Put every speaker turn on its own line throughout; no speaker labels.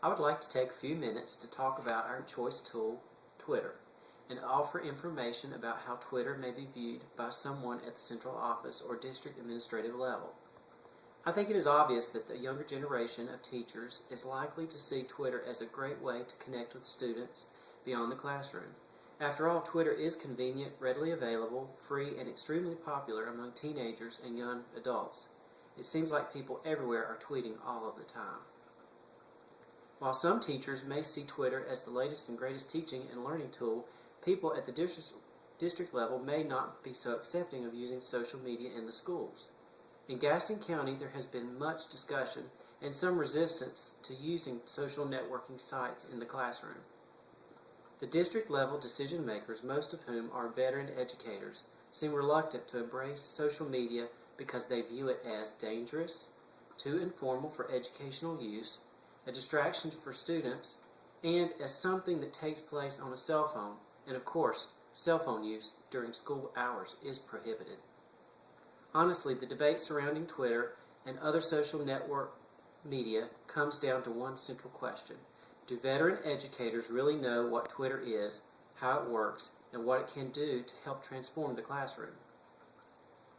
I would like to take a few minutes to talk about our choice tool, Twitter, and offer information about how Twitter may be viewed by someone at the central office or district administrative level. I think it is obvious that the younger generation of teachers is likely to see Twitter as a great way to connect with students beyond the classroom. After all, Twitter is convenient, readily available, free, and extremely popular among teenagers and young adults. It seems like people everywhere are tweeting all of the time. While some teachers may see Twitter as the latest and greatest teaching and learning tool, people at the district level may not be so accepting of using social media in the schools. In Gaston County, there has been much discussion and some resistance to using social networking sites in the classroom. The district-level decision makers, most of whom are veteran educators, seem reluctant to embrace social media because they view it as dangerous, too informal for educational use, a distraction for students, and as something that takes place on a cell phone, and of course, cell phone use during school hours is prohibited. Honestly, the debate surrounding Twitter and other social network media comes down to one central question. Do veteran educators really know what Twitter is, how it works, and what it can do to help transform the classroom?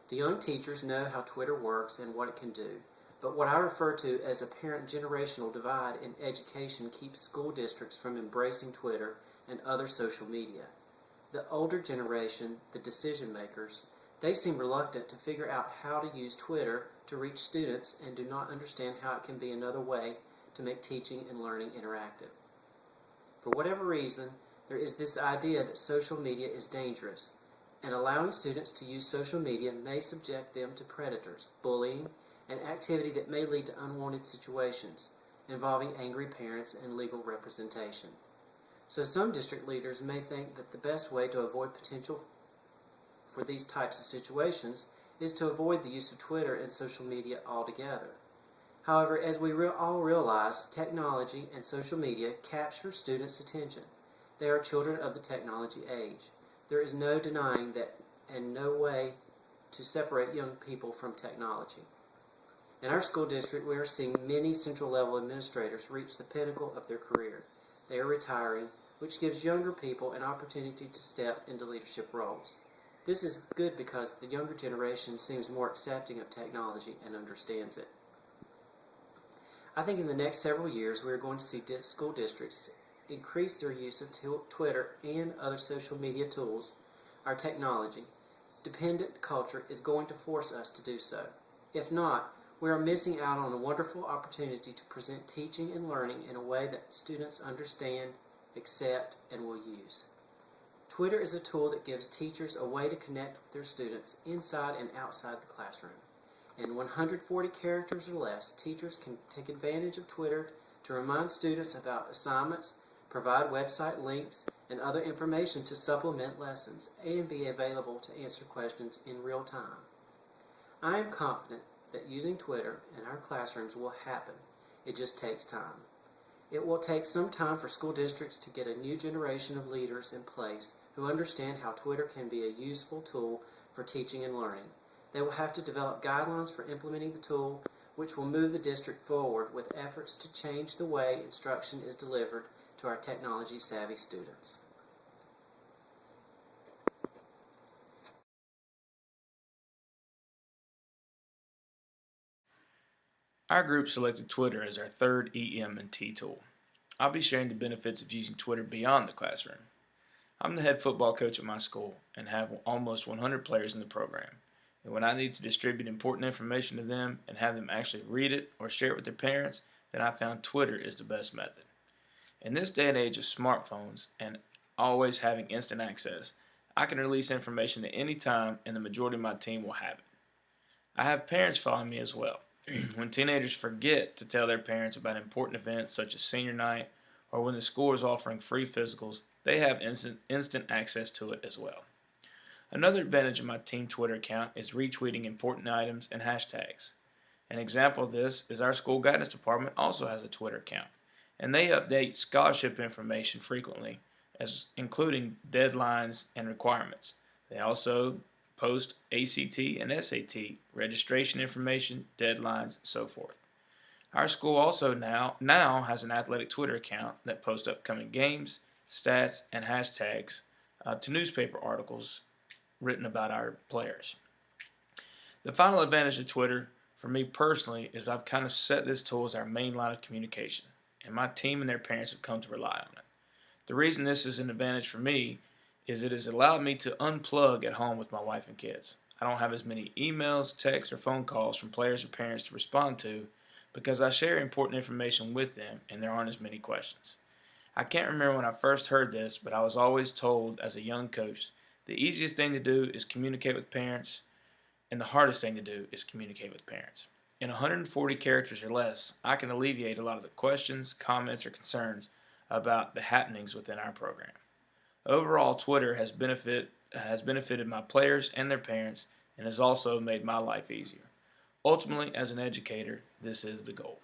The young teachers know how Twitter works and what it can do, but what I refer to as a parent generational divide in education keeps school districts from embracing Twitter and other social media. The older generation, the decision makers, they seem reluctant to figure out how to use Twitter to reach students and do not understand how it can be another way to make teaching and learning interactive. For whatever reason, there is this idea that social media is dangerous, and allowing students to use social media may subject them to predators, bullying, and activity that may lead to unwanted situations involving angry parents and legal representation. So some district leaders may think that the best way to avoid potential for these types of situations is to avoid the use of Twitter and social media altogether. However, as we all realize, technology and social media capture students' attention. They are children of the technology age. There is no denying that and no way to separate young people from technology. In our school district, we are seeing many central-level administrators reach the pinnacle of their career. They are retiring, which gives younger people an opportunity to step into leadership roles. This is good because the younger generation seems more accepting of technology and understands it. I think in the next several years we are going to see school districts increase their use of Twitter and other social media tools. Our technology-dependent culture is going to force us to do so. If not, we are missing out on a wonderful opportunity to present teaching and learning in a way that students understand, accept, and will use. Twitter is a tool that gives teachers a way to connect with their students inside and outside the classroom. In 140 characters or less, teachers can take advantage of Twitter to remind students about assignments, provide website links, and other information to supplement lessons, and be available to answer questions in real time. I am confident that using Twitter in our classrooms will happen. It just takes time. It will take some time for school districts to get a new generation of leaders in place who understand how Twitter can be a useful tool for teaching and learning. They will have to develop guidelines for implementing the tool, which will move the district forward with efforts to change the way instruction is delivered to our technology-savvy students.
Our group selected Twitter as our third EM&T tool. I'll be sharing the benefits of using Twitter beyond the classroom. I'm the head football coach at my school and have almost 100 players in the program. And when I need to distribute important information to them and have them actually read it or share it with their parents, then I found Twitter is the best method. In this day and age of smartphones and always having instant access, I can release information at any time and the majority of my team will have it. I have parents following me as well. When teenagers forget to tell their parents about important events such as senior night or when the school is offering free physicals, they have instant access to it as well. Another advantage of my team Twitter account is retweeting important items and hashtags. An example of this is our school guidance department also has a Twitter account, and they update scholarship information frequently, as including deadlines and requirements. They also post ACT and SAT registration information, deadlines, and so forth. Our school also now has an athletic Twitter account that posts upcoming games, stats, and hashtags to newspaper articles written about our players. The final advantage of Twitter, for me personally, is I've kind of set this tool as our main line of communication, and my team and their parents have come to rely on it. The reason this is an advantage for me is it has allowed me to unplug at home with my wife and kids. I don't have as many emails, texts, or phone calls from players or parents to respond to because I share important information with them and there aren't as many questions. I can't remember when I first heard this, but I was always told as a young coach the easiest thing to do is communicate with parents, and the hardest thing to do is communicate with parents. In 140 characters or less, I can alleviate a lot of the questions, comments, or concerns about the happenings within our program. Overall, Twitter has benefited my players and their parents and has also made my life easier. Ultimately, as an educator, this is the goal.